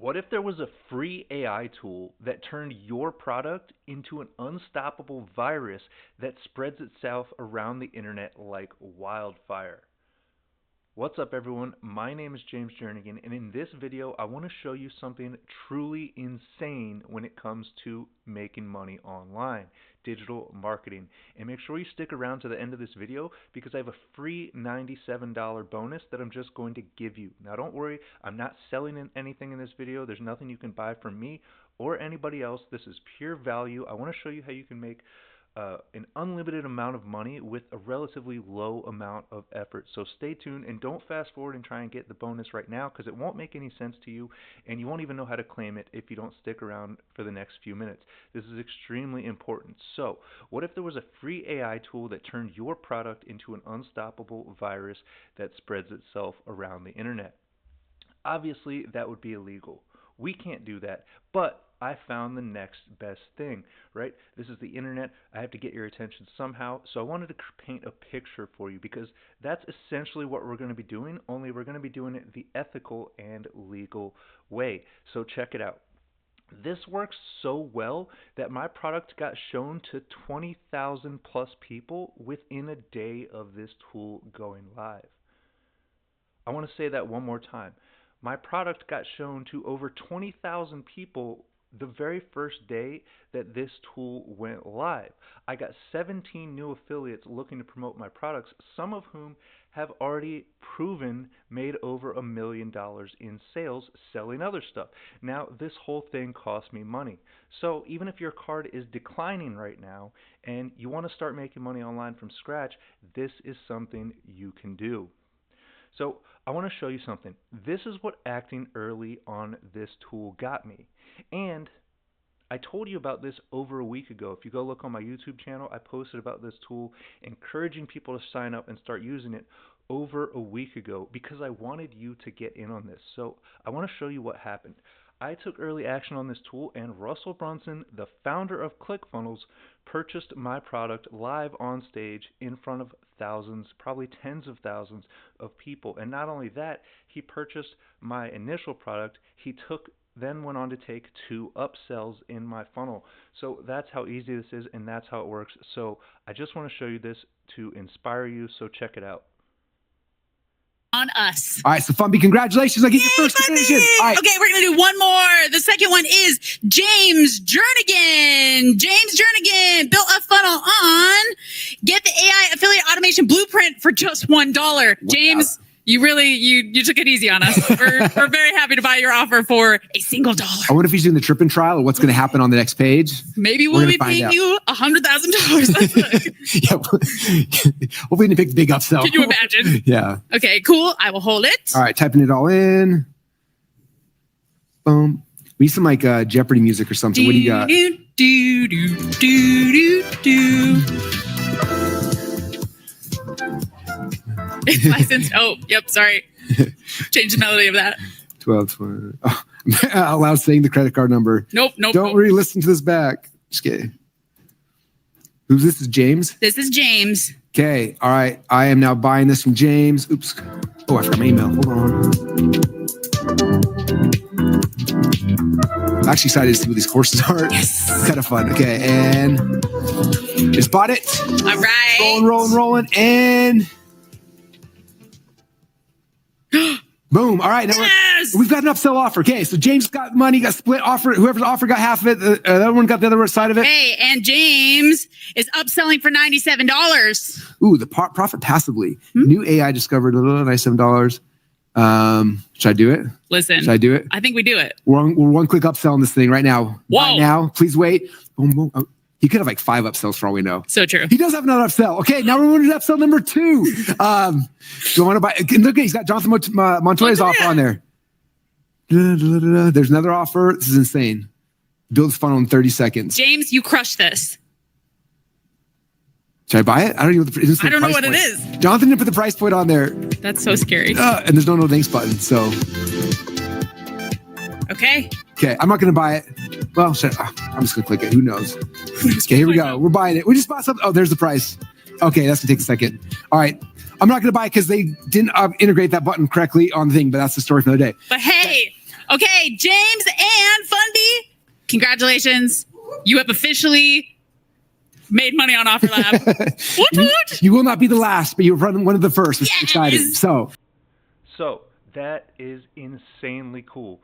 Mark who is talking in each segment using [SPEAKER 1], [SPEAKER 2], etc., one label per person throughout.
[SPEAKER 1] What if there was a free AI tool that turned your product into an unstoppable virus that spreads itself around the internet like wildfire? What's up, everyone? My name is James Jernigan, and in this video, I want to show you something truly insane when it comes to making money online, digital marketing. And make sure you stick around to the end of this video because I have a free $97 bonus that I'm just going to give you. Now, don't worry, I'm not selling anything in this video. There's nothing you can buy from me or anybody else. This is pure value. I want to show you how you can make an unlimited amount of money with a relatively low amount of effort. So stay tuned and don't fast forward and try and get the bonus right now because it won't make any sense to you and you won't even know how to claim it if you don't stick around for the next few minutes. This is extremely important. So what if there was a free AI tool that turned your product into an unstoppable virus that spreads itself around the internet? Obviously, that would be illegal. We can't do that, but I found the next best thing, right? This is the internet. I have to get your attention somehow. So I wanted to paint a picture for you because that's essentially what we're going to be doing, only we're going to be doing it the ethical and legal way. So check it out. This works so well that my product got shown to 20,000 plus people within a day of this tool going live. I want to say that one more time. My product got shown to over 20,000 people the very first day that this tool went live. I got 17 new affiliates looking to promote my products, some of whom have already proven made over $1 million in sales selling other stuff. Now, this whole thing cost me money. So even if your card is declining right now and you want to start making money online from scratch, this is something you can do. So I want to show you something. This is what acting early on this tool got me. And I told you about this over a week ago. If you go look on my YouTube channel, I posted about this tool, encouraging people to sign up and start using it over a week ago because I wanted you to get in on this. So I want to show you what happened. I took early action on this tool, and Russell Brunson, the founder of ClickFunnels, purchased my product live on stage in front of thousands, probably tens of thousands of people. And not only that, he purchased my initial product. He then went on to take 2 upsells in my funnel. So that's how easy this is, and that's how it works. So I just want to show you this to inspire you, so check it out.
[SPEAKER 2] On us.
[SPEAKER 3] All right, so Funby, congratulations. I get your first commission. All right.
[SPEAKER 2] Okay, we're going to do one more. The second one is James Jernigan. James Jernigan built a funnel on Get the AI Affiliate Automation Blueprint for just $1. Wow. James, you really, you took it easy on us. We're very happy to buy your offer for a single $1.
[SPEAKER 3] I wonder if he's doing the tripping trial or what's going to happen on the next page.
[SPEAKER 2] Maybe we'll be paying you $100,000.
[SPEAKER 3] Yeah, hopefully we pick the big upsell.
[SPEAKER 2] Can you imagine?
[SPEAKER 3] Yeah.
[SPEAKER 2] Okay, cool. I will hold it.
[SPEAKER 3] All right, typing it all in. Boom. We need some like Jeopardy music or something. What do you got?
[SPEAKER 2] Do, do, do, do, do. It's licensed. Oh, yep. Sorry. Change the melody of that.
[SPEAKER 3] 12, 20. Oh, allow saying the credit card number.
[SPEAKER 2] Nope.
[SPEAKER 3] Don't really listen to this back. Just kidding. Who's this? Is James?
[SPEAKER 2] This is James.
[SPEAKER 3] Okay. All right. I am now buying this from James. Oops. Oh, I forgot my email. Hold on. I'm actually excited to see what these courses are.
[SPEAKER 2] Yes.
[SPEAKER 3] Kind of fun. Okay. And just bought it.
[SPEAKER 2] All right.
[SPEAKER 3] Rolling. And boom. All right. Now we've got an upsell offer. Okay. So James got money, got split offer. Whoever's offer got half of it. The other one got the other side of it.
[SPEAKER 2] Hey, and James is upselling for $97.
[SPEAKER 3] Ooh, the profit passively. New AI discovered $97. Should I do it?
[SPEAKER 2] Listen.
[SPEAKER 3] Should I do it?
[SPEAKER 2] I think we do it.
[SPEAKER 3] We're one click upsell on this thing right now.
[SPEAKER 2] Whoa.
[SPEAKER 3] Right now. Please wait. Boom, boom. Oh, he could have like 5 upsells for all we know.
[SPEAKER 2] So true.
[SPEAKER 3] He does have another upsell. Okay, now we're moving to upsell number 2. Do you want to buy? Look, he's got Jonathan Montoya's offer on there. There's another offer. This is insane. Build this funnel in 30 seconds.
[SPEAKER 2] James, you crushed this.
[SPEAKER 3] Should I buy it? I don't know
[SPEAKER 2] what it is.
[SPEAKER 3] Jonathan didn't put the price point on there.
[SPEAKER 2] That's so scary.
[SPEAKER 3] And there's no thanks button. So.
[SPEAKER 2] Okay.
[SPEAKER 3] I'm not going to buy it. Well, I'm just going to click it. Who knows? Okay, here we go. We're buying it. We just bought something. Oh, there's the price. Okay, that's going to take a second. All right. I'm not going to buy it because they didn't integrate that button correctly on the thing, but that's the story for the day.
[SPEAKER 2] But hey, Okay, James and Funby, congratulations. You have officially made money on OfferLab. Woot woot.
[SPEAKER 3] You will not be the last, but you're one of the first, which is
[SPEAKER 2] Yes.
[SPEAKER 3] exciting.
[SPEAKER 1] So that is insanely cool.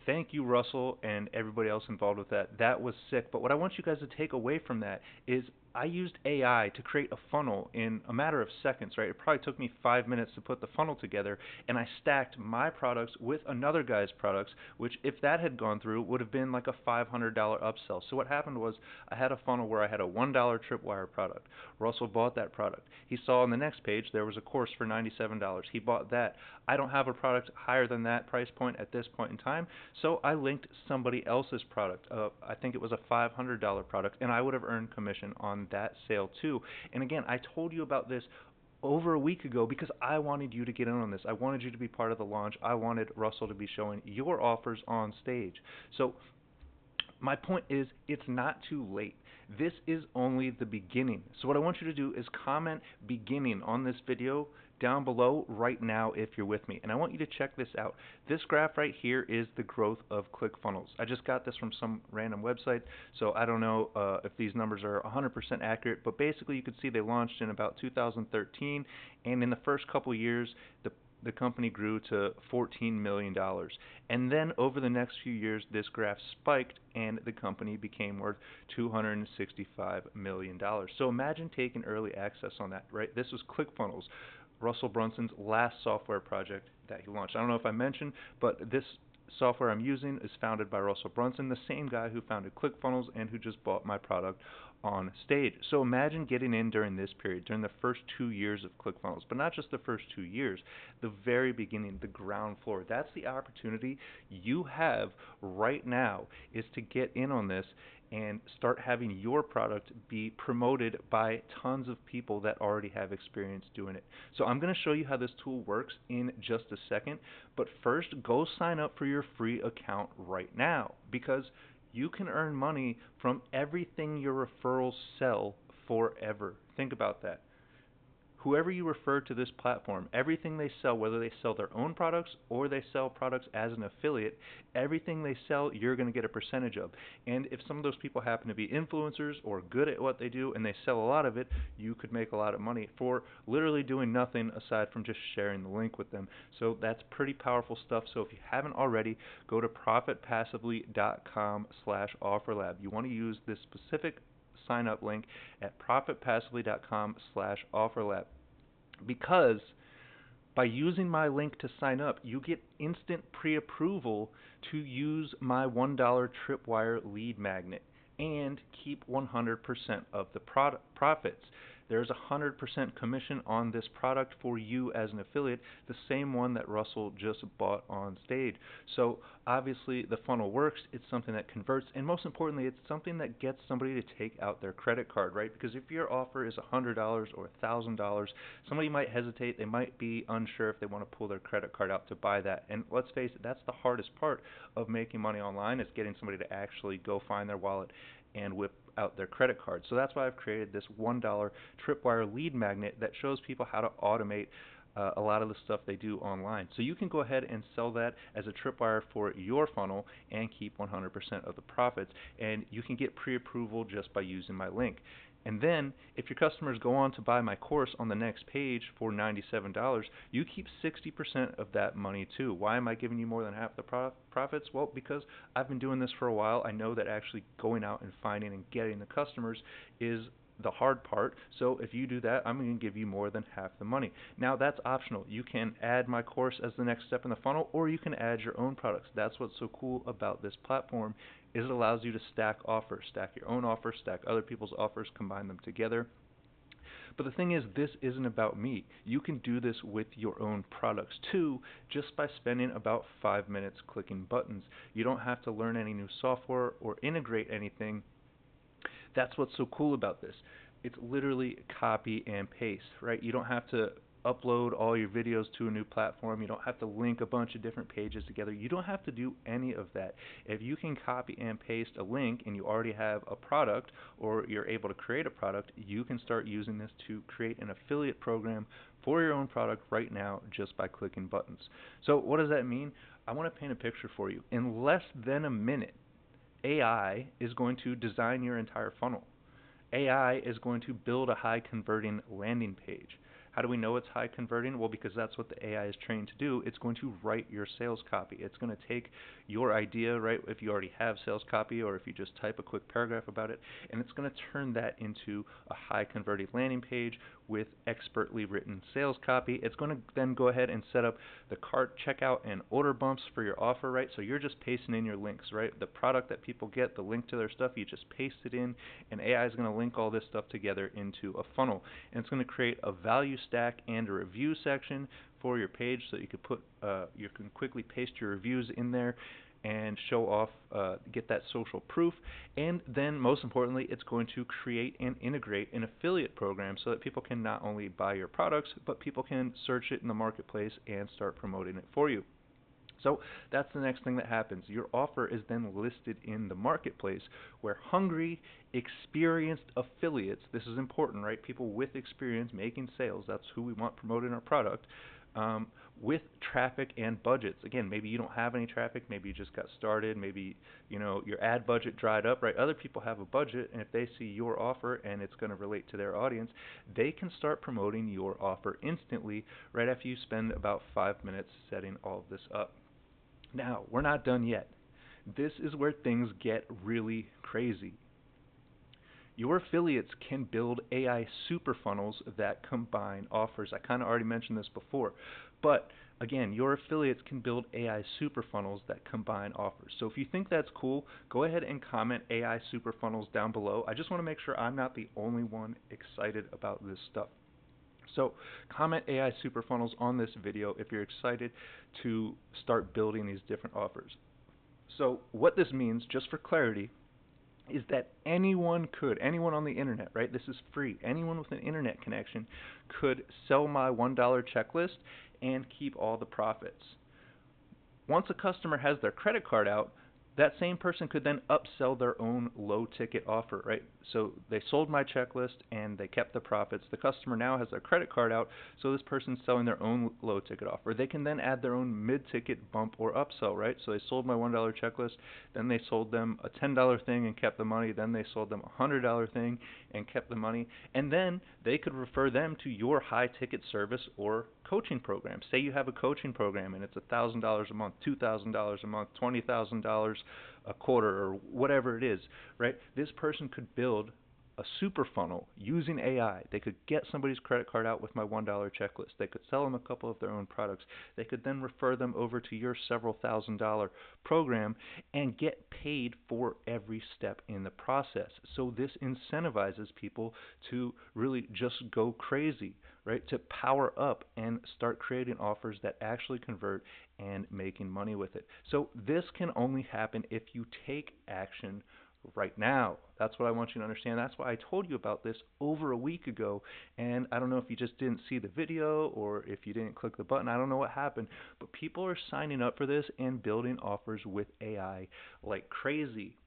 [SPEAKER 1] Thank you, Russell, and everybody else involved with that. That was sick. But what I want you guys to take away from that is I used AI to create a funnel in a matter of seconds, right? It probably took me 5 minutes to put the funnel together, and I stacked my products with another guy's products, which, if that had gone through, would have been like a $500 upsell. So what happened was I had a funnel where I had a $1 tripwire product. Russell bought that product. He saw on the next page there was a course for $97. He bought that. I don't have a product higher than that price point at this point in time, so I linked somebody else's product. I think it was a $500 product, and I would have earned commission on that sale too. And again, I told you about this over a week ago because I wanted you to get in on this. I wanted you to be part of the launch. I wanted Russell to be showing your offers on stage. So my point is, it's not too late. This is only the beginning. So what I want you to do is comment beginning on this video down below right now if you're with me. And I want you to check this out. This graph right here is the growth of ClickFunnels. I just got this from some random website, so I don't know if these numbers are 100% accurate, but basically you can see they launched in about 2013, and in the first couple years, the company grew to $14 million. And then over the next few years, this graph spiked and the company became worth $265 million. So imagine taking early access on that, right? This was ClickFunnels, Russell Brunson's last software project that he launched. I don't know if I mentioned, but this software I'm using is founded by Russell Brunson, the same guy who founded ClickFunnels and who just bought my product on stage. So imagine getting in during this period, during the first 2 years of ClickFunnels, but not just the first 2 years, the very beginning, the ground floor. That's the opportunity you have right now, is to get in on this and start having your product be promoted by tons of people that already have experience doing it. So I'm going to show you how this tool works in just a second, but first go sign up for your free account right now, because you can earn money from everything your referrals sell forever. Think about that. Whoever you refer to this platform, everything they sell, whether they sell their own products or they sell products as an affiliate, everything they sell, you're going to get a percentage of. And if some of those people happen to be influencers or good at what they do and they sell a lot of it, you could make a lot of money for literally doing nothing aside from just sharing the link with them. So that's pretty powerful stuff. So if you haven't already, go to profitpassively.com/offerlab. You want to use this specific sign up link at profitpassively.com/offerlab, because by using my link to sign up, you get instant pre-approval to use my $1 tripwire lead magnet and keep 100% of the profits. There's 100% commission on this product for you as an affiliate, the same one that Russell just bought on stage. So obviously the funnel works. It's something that converts, and most importantly, it's something that gets somebody to take out their credit card, right? Because if your offer is $100 or $1,000, somebody might hesitate. They might be unsure if they want to pull their credit card out to buy that. And let's face it, that's the hardest part of making money online, is getting somebody to actually go find their wallet and whip out their credit card. So that's why I've created this $1 tripwire lead magnet that shows people how to automate a lot of the stuff they do online. So you can go ahead and sell that as a tripwire for your funnel and keep 100% of the profits. And you can get pre-approval just by using my link. And then, if your customers go on to buy my course on the next page for $97, you keep 60% of that money too. Why am I giving you more than half the profits? Well, because I've been doing this for a while. I know that actually going out and finding and getting the customers is the hard part. So if you do that, I'm going to give you more than half the money. Now, that's optional. You can add my course as the next step in the funnel, or you can add your own products. That's what's so cool about this platform, is it allows you to stack offers, stack your own offers, stack other people's offers, combine them together. But the thing is, this isn't about me. You can do this with your own products too, just by spending about 5 minutes clicking buttons. You don't have to learn any new software or integrate anything. That's what's so cool about this. It's literally copy and paste, right? You don't have to upload all your videos to a new platform. You don't have to link a bunch of different pages together. You don't have to do any of that. If you can copy and paste a link and you already have a product, or you're able to create a product, you can start using this to create an affiliate program for your own product right now just by clicking buttons. So what does that mean? I want to paint a picture for you. In less than a minute, AI is going to design your entire funnel. AI is going to build a high converting landing page. How do we know it's high converting? Well, because that's what the AI is trained to do. It's going to write your sales copy. It's going to take your idea, right, if you already have sales copy or if you just type a quick paragraph about it, and it's going to turn that into a high converting landing page with expertly written sales copy. It's going to then go ahead and set up the cart checkout and order bumps for your offer, right? So you're just pasting in your links, right? The product that people get, the link to their stuff, you just paste it in, and AI is going to link all this stuff together into a funnel. And it's going to create a value stack and a review section for your page so that you could put you can quickly paste your reviews in there and show off, get that social proof. And then most importantly, it's going to create and integrate an affiliate program so that people can not only buy your products, but people can search it in the marketplace and start promoting it for you. So that's the next thing that happens. Your offer is then listed in the marketplace where hungry, experienced affiliates, this is important, right? People with experience making sales, that's who we want promoting our product, with traffic and budgets. Again, maybe you don't have any traffic, maybe you just got started, maybe your ad budget dried up, right? Other people have a budget, and if they see your offer and it's going to relate to their audience, they can start promoting your offer instantly right after you spend about 5 minutes setting all of this up. Now, we're not done yet. This is where things get really crazy. Your affiliates can build AI super funnels that combine offers. I kind of already mentioned this before, but again, your affiliates can build AI super funnels that combine offers. So if you think that's cool, go ahead and comment AI super funnels down below. I just want to make sure I'm not the only one excited about this stuff. So comment AI super funnels on this video if you're excited to start building these different offers. So what this means, just for clarity, is that anyone on the internet, right? This is free. Anyone with an internet connection could sell my $1 checklist and keep all the profits. Once a customer has their credit card out, that same person could then upsell their own low ticket offer, right? So they sold my checklist and they kept the profits. The customer now has their credit card out, so this person's selling their own low ticket offer. They can then add their own mid ticket bump or upsell, right? So they sold my $1 checklist, then they sold them a $10 thing and kept the money, then they sold them a $100 thing and kept the money, and then they could refer them to your high ticket service or coaching program. Say you have a coaching program and it's $1,000 a month, $2,000 a month, $20,000 a quarter, or whatever it is, right? This person could build a super funnel using AI. They could get somebody's credit card out with my $1 checklist. They could sell them a couple of their own products. They could then refer them over to your several $1,000 program and get paid for every step in the process. So this incentivizes people to really just go crazy, right? To power up and start creating offers that actually convert and making money with it. So this can only happen if you take action right now. That's what I want you to understand. That's why I told you about this over a week ago, and I don't know if you just didn't see the video or if you didn't click the button. I don't know what happened, but people are signing up for this and building offers with AI like crazy.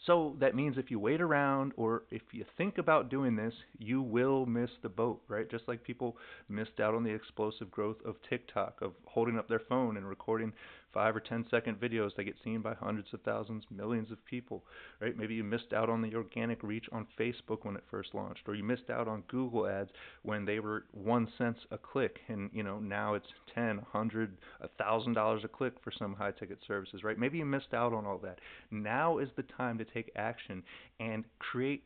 [SPEAKER 1] So that means if you wait around or if you think about doing this, you will miss the boat, right? Just like people missed out on the explosive growth of TikTok, of holding up their phone and recording 5 or 10-second videos that get seen by hundreds of thousands, millions of people, right? Maybe you missed out on the organic reach on Facebook when it first launched, or you missed out on Google ads when they were 1 cent a click, and now it's $10, $100, $1,000 a click for some high-ticket services, right? Maybe you missed out on all that. Now is the time to take action and create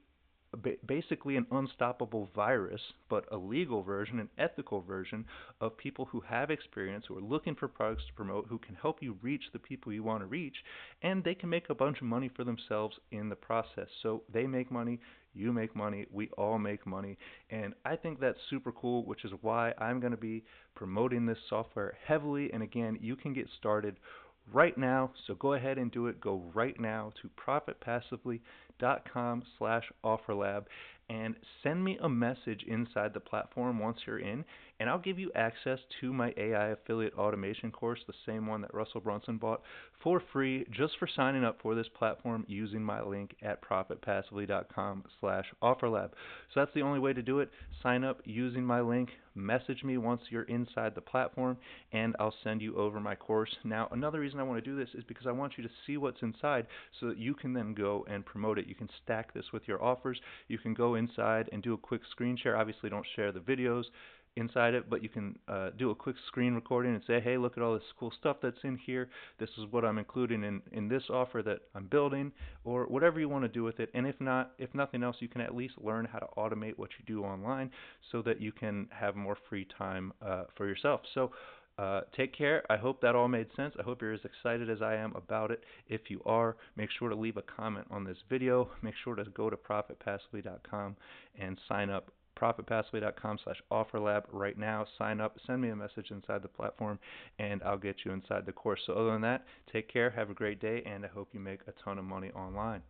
[SPEAKER 1] basically an unstoppable virus, but a legal version, an ethical version of people who have experience, who are looking for products to promote, who can help you reach the people you want to reach, and they can make a bunch of money for themselves in the process. So they make money, you make money, we all make money, and I think that's super cool, which is why I'm going to be promoting this software heavily. And again, you can get started right now, so go ahead and do it. Go right now to profitpassively.com/offerlab and send me a message inside the platform once you're in, and I'll give you access to my AI affiliate automation course, the same one that Russell Brunson bought, for free just for signing up for this platform using my link at profitpassively.com/offerlab. So that's the only way to do it. Sign up using my link, message me once you're inside the platform, and I'll send you over my course. Now, another reason I want to do this is because I want you to see what's inside so that you can then go and promote it. You can stack this with your offers. You can go inside and do a quick screen share. Obviously, don't share the videos inside it, but you can do a quick screen recording and say, hey, look at all this cool stuff that's in here. This is what I'm including in this offer that I'm building, or whatever you want to do with it. And if nothing else, you can at least learn how to automate what you do online so that you can have more free time for yourself. So take care. I hope that all made sense. I hope you're as excited as I am about it. If you are, make sure to leave a comment on this video. Make sure to go to profitpassively.com and sign up. profitpassively.com/offerlab right now. Sign up, send me a message inside the platform, and I'll get you inside the course. So other than that, take care, have a great day, and I hope you make a ton of money online.